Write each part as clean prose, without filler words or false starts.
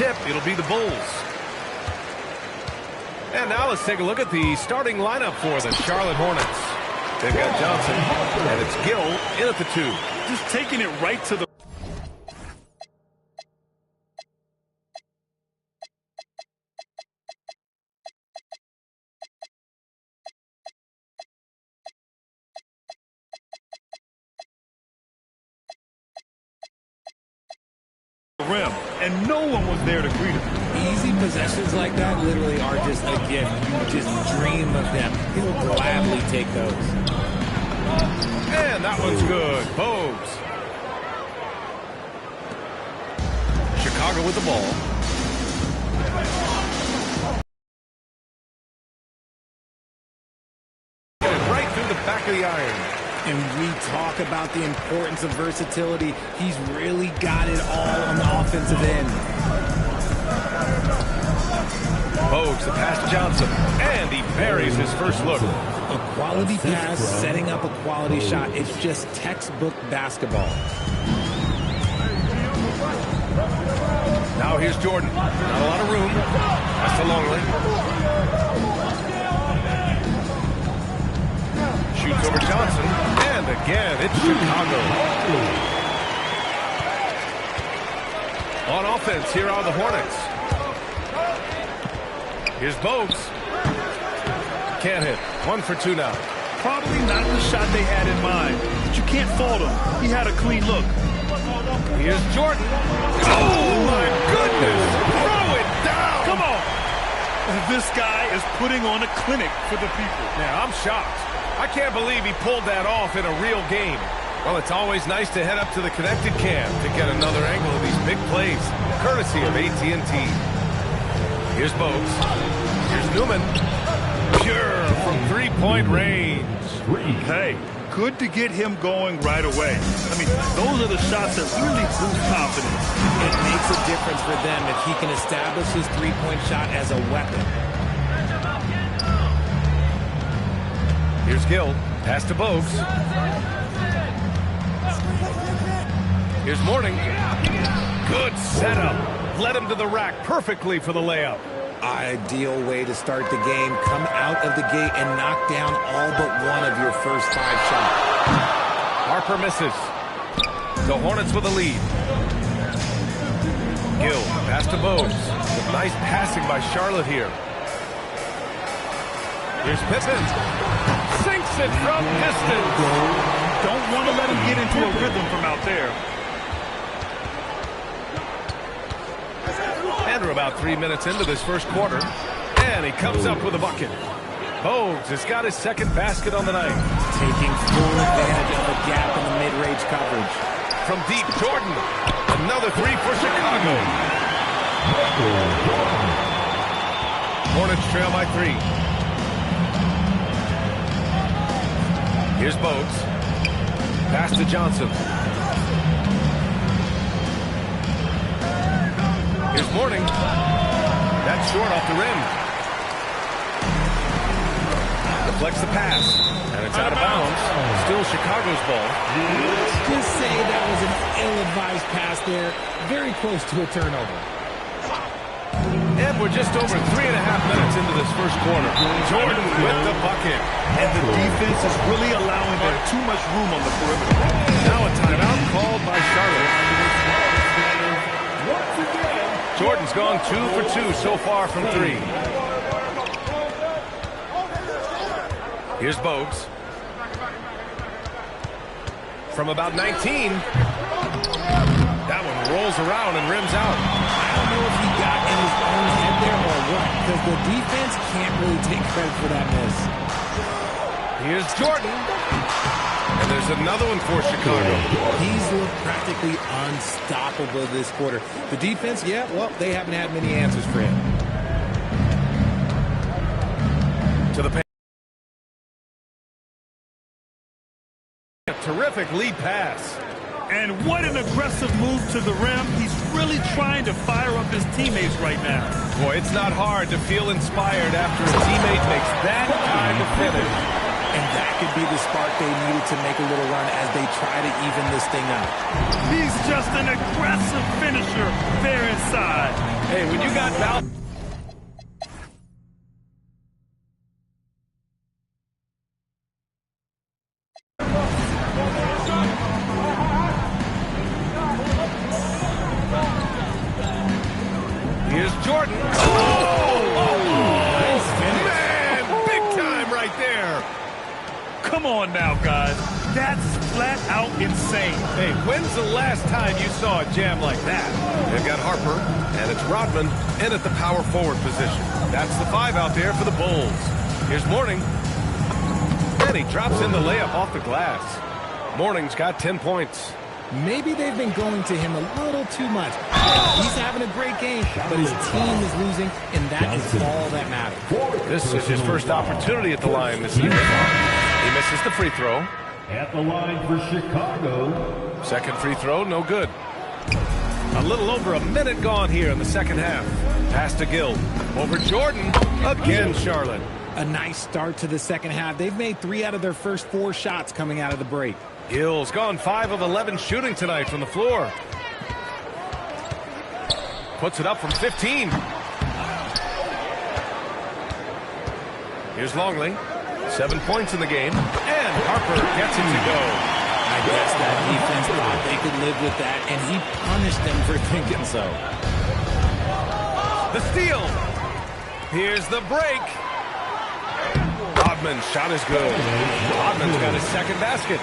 tip, it'll be the Bulls. And now let's take a look at the starting lineup for the Charlotte Hornets. They've got Johnson, and it's Gill in at the 2. Just taking it right to the rim, and no one was there to greet him. Easy possessions like that literally are just a gift. You just dream of them. He'll gladly take those. And that one's good. Bogues. Chicago with the ball. Get it right through the back of the iron. And we talk about the importance of versatility. He's really got it all on the offensive end. Bogues, the pass to Johnson, and he buries his first look. A quality pass, setting up a quality shot. It's just textbook basketball. Now here's Jordan. Not a lot of room. That's to Longley. Shoots over Johnson, and again, it's Chicago. On offense, here are the Hornets. Here's Bogues. Can't hit. 1 for 2 now. Probably not the shot they had in mind, but you can't fault him. He had a clean look. Here's Jordan. Oh, my goodness. Throw it down. Come on. This guy is putting on a clinic for the people. Yeah, I'm shocked. I can't believe he pulled that off in a real game. Well, it's always nice to head up to the connected cam to get another angle of these big plays, courtesy of AT&T. Here's Bogues. Here's Newman. Pure from three-point range. Hey, good to get him going right away. I mean, those are the shots that really boost confidence. It makes a difference for them if he can establish his three-point shot as a weapon. Here's Gill. Pass to Bogues. Here's Morning. Good setup. Led him to the rack perfectly for the layup. Ideal way to start the game. Come out of the gate and knock down all but one of your first 5 shots. Harper misses. The Hornets with a lead. Gill, pass to Bogues. Some nice passing by Charlotte here. Here's Pippen. Sinks it from distance. Don't want to let him get into a rhythm from out there. And we're about 3 minutes into this first quarter. And he comes up with a bucket. Bogues has got his second basket on the night. Taking full advantage of the gap in the mid-range coverage. From deep, Jordan. Another 3 for Chicago. Hornets trail by 3. Here's Bogues. Pass to Johnson. Here's Morning. That's short off the rim. Deflects the pass. And it's out of bounds. Still Chicago's ball. Let's just say that was an ill-advised pass there. Very close to a turnover. And we're just over 3.5 minutes into this first quarter. Jordan with the bucket. And the defense is really allowing them too much room on the perimeter. Now a timeout called by Charlotte. Jordan's gone 2 for 2 so far from 3. Here's Bogues. From about 19. That one rolls around and rims out. I don't know if he got in his own head there or what, because the defense can't really take credit for that miss. Here's Jordan. And there's another one for Chicago. He's looked practically unstoppable this quarter. The defense, yeah, well, they haven't had many answers for him. To the paint. A terrific lead pass. And what an aggressive move to the rim. He's really trying to fire up his teammates right now. Boy, it's not hard to feel inspired after a teammate makes that kind of finish. And that could be the spark they needed to make a little run as they try to even this thing up. He's just an aggressive finisher there inside. Hey, when you got Val... Here's Jordan. Nice finish. Man, big time right there. Come on now, guys. That's flat out insane. Hey, when's the last time you saw a jam like that? They've got Harper, and it's Rodman in at the power forward position. That's the 5 out there for the Bulls. Here's Morning. And he drops in the layup off the glass. Morning's got 10 points. Maybe they've been going to him a little too much. He's having a great game, but his team is losing, and that is all that matters. This is his first opportunity at the line this year. He misses the free throw. At the line for Chicago. Second free throw, no good. A little over a minute gone here in the second half. Pass to Gill. Over Jordan. Again, Charlotte. A nice start to the second half. They've made 3 out of their first 4 shots coming out of the break. Gill's gone 5 of 11 shooting tonight from the floor. Puts it up from 15. Here's Longley. 7 points in the game. And Harper gets it to go. I guess that defense thought they could live with that, and he punished them for thinking so. The steal. Here's the break. Rodman's shot is good. Rodman's got his second basket.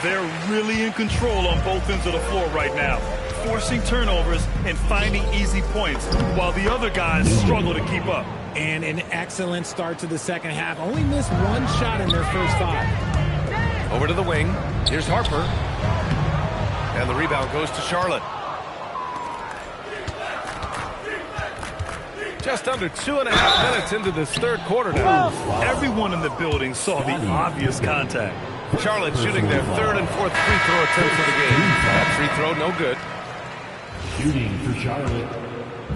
They're really in control on both ends of the floor right now, forcing turnovers and finding easy points, while the other guys struggle to keep up. And an excellent start to the second half. Only missed 1 shot in their first 5. Over to the wing. Here's Harper. And the rebound goes to Charlotte. Just under 2.5 minutes into this third quarter now. Everyone in the building saw the obvious contact. Charlotte shooting their 3rd and 4th free throw attempts of the game. That free throw, no good. Shooting for Charlotte.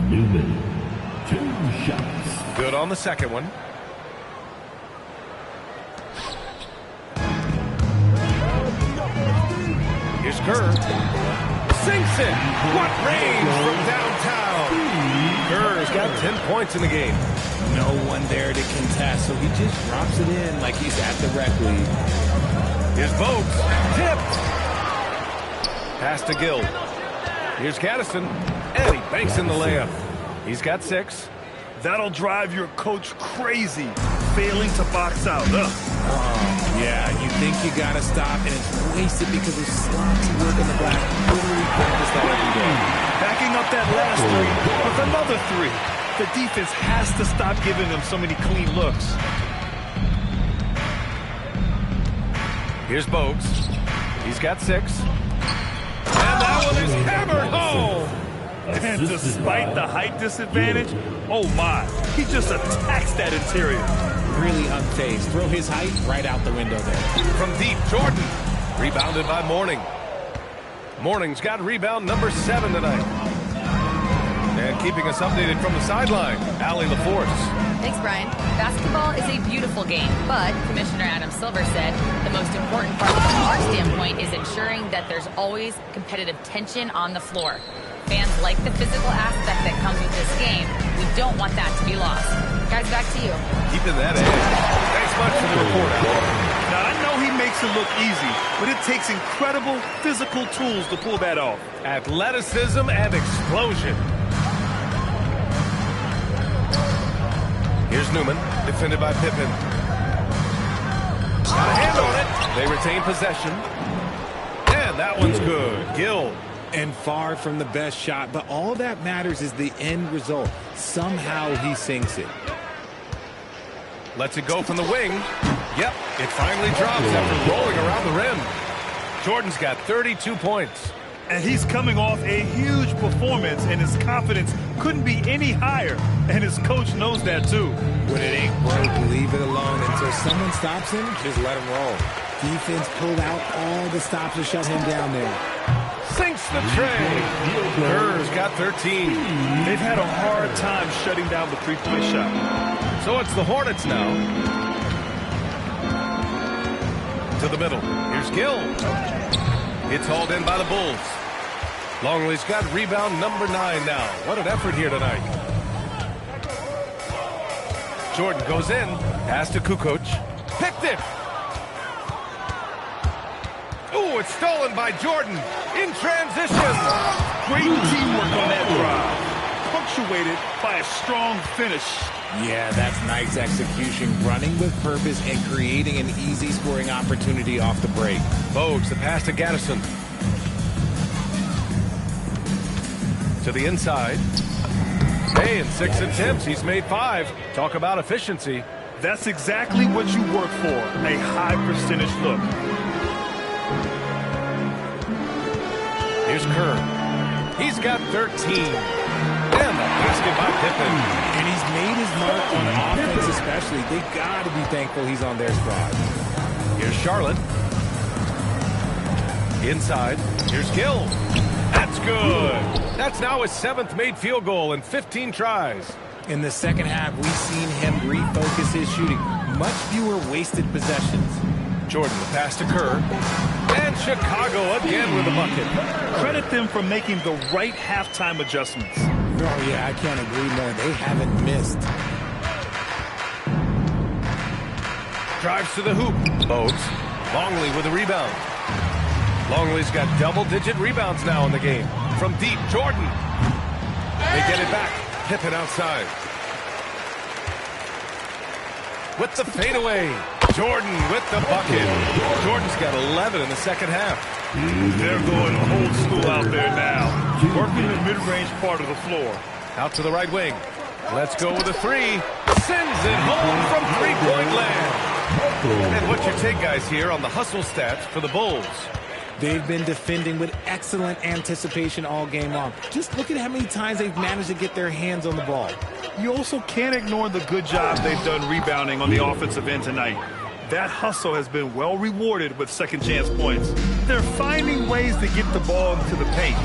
Newman. 2 shots. Good on the second one. Here's Kerr. Sinks it. What range from downtown. Kerr's got 10 points in the game. No one there to contest, so he just drops it in like he's at the rec league. Here's Bogues. Tipped. Pass to Gill. Here's Gaddison. And he banks in the layup. He's got 6. That'll drive your coach crazy, failing to box out. Yeah, you think you got to stop, and it's wasted because of sloppy work in the glass. Literally practice that every day. Backing up that last 3 with another 3. The defense has to stop giving them so many clean looks. Here's Bogues. He's got 6. And that one is hammered home. And despite the height disadvantage, oh my, he just attacks that interior. Really unfazed. Throw his height right out the window there. From deep, Jordan. Rebounded by Morning. Morning's got rebound number 7 tonight. And keeping us updated from the sideline, Allie LaForce. Thanks, Brian. Basketball is a beautiful game, but Commissioner Adam Silver said the most important part from our standpoint is ensuring that there's always competitive tension on the floor. Fans like the physical aspect that comes with this game. We don't want that to be lost. Guys, back to you. Keeping that edge. Thanks much for the report, Al. Now, I know he makes it look easy, but it takes incredible physical tools to pull that off. Athleticism and explosion. Here's Newman, defended by Pippen. Got a hand on it. They retain possession. And that one's good. Gill. And far from the best shot, but all that matters is the end result. Somehow he sinks it. Lets it go from the wing. Yep, it finally drops after rolling around the rim. Jordan's got 32 points. And he's coming off a huge performance, and his confidence couldn't be any higher. And his coach knows that, too. When it ain't broke, leave it alone until someone stops him. Just let him roll. Defense pulled out all the stops to shut him down there. Sinks the tray. Kerr's got 13. They've had a hard time shutting down the three-point shot. So it's the Hornets now. to the middle. Here's Gill. It's hauled in by the Bulls. Longley's got rebound number 9 now. What an effort here tonight. Jordan goes in. Pass to Kukoc. Picked it. Ooh, it's stolen by Jordan. In transition. Great teamwork on that drive. Punctuated by a strong finish. Yeah, that's nice execution. Running with purpose and creating an easy scoring opportunity off the break. Bogues, the pass to Gaddison. To the inside. Hey, in 6 attempts, he's made 5. Talk about efficiency. That's exactly what you work for, a high percentage look. Here's Kerr. He's got 13. And the basket by Pippen. And he's made his mark on offense especially. They got to be thankful he's on their squad. Here's Charlotte. Inside. Here's Gill. That's good. That's now his 7th made field goal in 15 tries. In the second half, we've seen him refocus his shooting. Much fewer wasted possessions. Jordan, the pass to Kerr. And Chicago again with a bucket. Credit them for making the right halftime adjustments. Oh, yeah, I can't agree more. They haven't missed. Drives to the hoop. Bogues. Longley with a rebound. Longley's got double-digit rebounds now in the game. From deep, Jordan. They get it back. Pippen outside. With the fadeaway. Jordan with the bucket. Jordan's got 11 in the second half. They're going old school out there now. Working the mid-range part of the floor. Out to the right wing. Let's go with a 3. Sends it home from three-point land. And what's your take, guys, here on the hustle stats for the Bulls? They've been defending with excellent anticipation all game long. Just look at how many times they've managed to get their hands on the ball. You also can't ignore the good job they've done rebounding on the offensive end tonight. That hustle has been well rewarded with second chance points. They're finding ways to get the ball into the paint.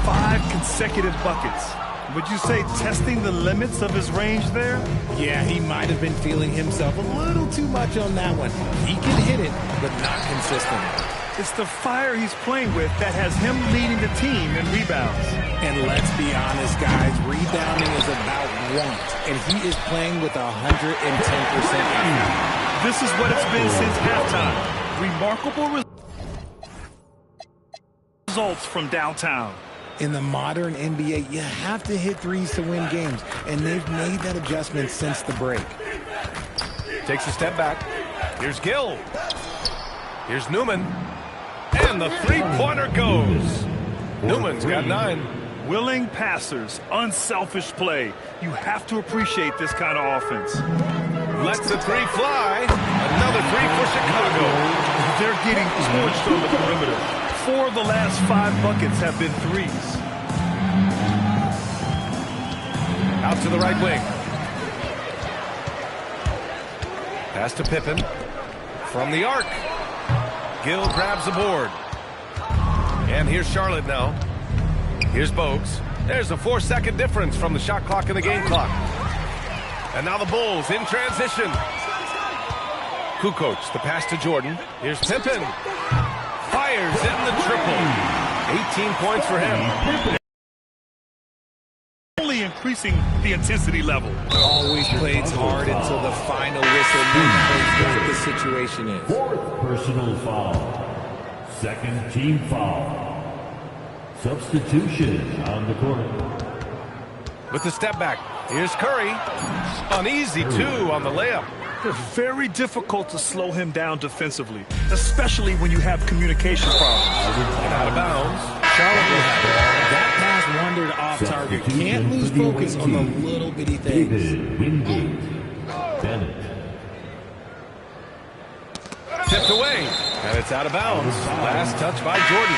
5 consecutive buckets. Would you say testing the limits of his range there? Yeah, he might have been feeling himself a little too much on that one. He can hit it, but not consistently. It's the fire he's playing with that has him leading the team in rebounds. And let's be honest, guys, rebounding is about want, and he is playing with 110% effort. This is what it's been since halftime. Remarkable results from downtown. In the modern NBA, you have to hit threes to win games, and they've made that adjustment since the break. Takes a step back. Here's Gill. Here's Newman. And the three-pointer goes. Newman's got 9. Willing passers, unselfish play. You have to appreciate this kind of offense. Lets the 3 fly. Another 3 for Chicago. They're getting torched on the perimeter. 4 of the last 5 buckets have been 3s. Out to the right wing. Pass to Pippen. From the arc. Gill grabs the board. And here's Charlotte now. Here's Bogues. There's a 4-second difference from the shot clock and the game clock. And now the Bulls in transition. Kukoc, the pass to Jordan. Here's Pippen. Fires in the triple. 18 points for him. Only increasing the intensity level. Always plays hard until the final whistle knows what the situation is. 4th personal foul. 2nd team foul. Substitution on the court. With the step back, here's Curry. An easy 2 on the layup. Very difficult to slow him down defensively, especially when you have communication problems. And out of bounds. Charlotte will have it. That pass wandered off target. Can't lose focus on the little bitty things. David Wingate. Bennett. Tipped away. And it's out of bounds. Last touch by Jordan.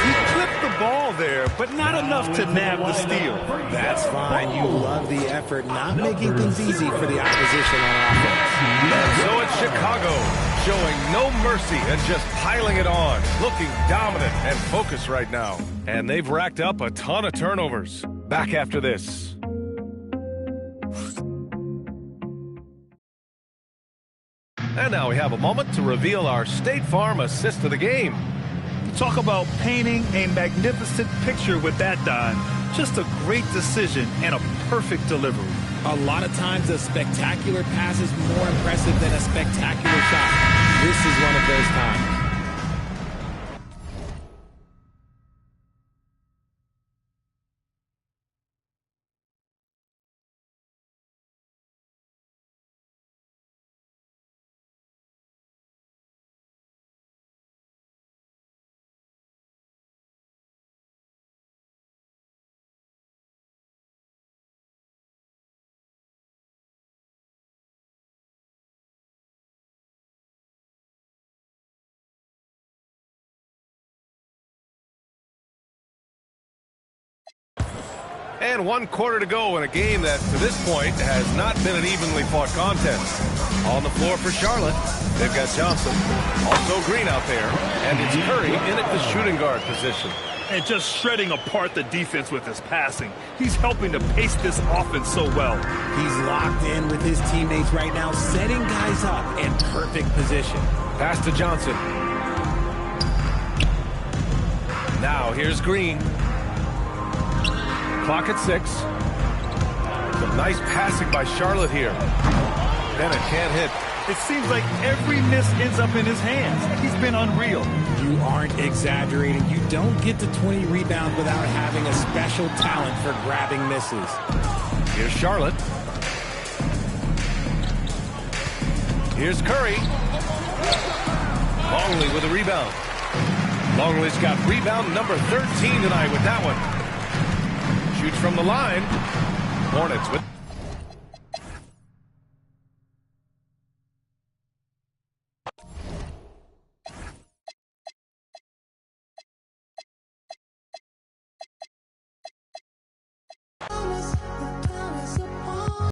He clipped the ball there, but not enough to nab the steal. That's fine. You love the effort, not making things easy for the opposition on offense. So it's Chicago, showing no mercy and just piling it on. Looking dominant and focused right now. And they've racked up a ton of turnovers. Back after this. And now we have a moment to reveal our State Farm assist of the game. Talk about painting a magnificent picture with that dime. Just a great decision and a perfect delivery. A lot of times a spectacular pass is more impressive than a spectacular shot. This is one of those times. And 1 quarter to go in a game that, to this point, has not been an evenly fought contest. On the floor for Charlotte, they've got Johnson, also Green out there, and it's Curry in at the shooting guard position. And just shredding apart the defense with his passing. He's helping to pace this offense so well. He's locked in with his teammates right now, setting guys up in perfect position. Pass to Johnson. Now here's Green. Clock at 6. Some nice passing by Charlotte here. Bennett can't hit. It seems like every miss ends up in his hands. He's been unreal. You aren't exaggerating. You don't get to 20 rebounds without having a special talent for grabbing misses. Here's Charlotte. Here's Curry. Longley with a rebound. Longley's got rebound number 13 tonight with that one. Shoots from the line. Hornets with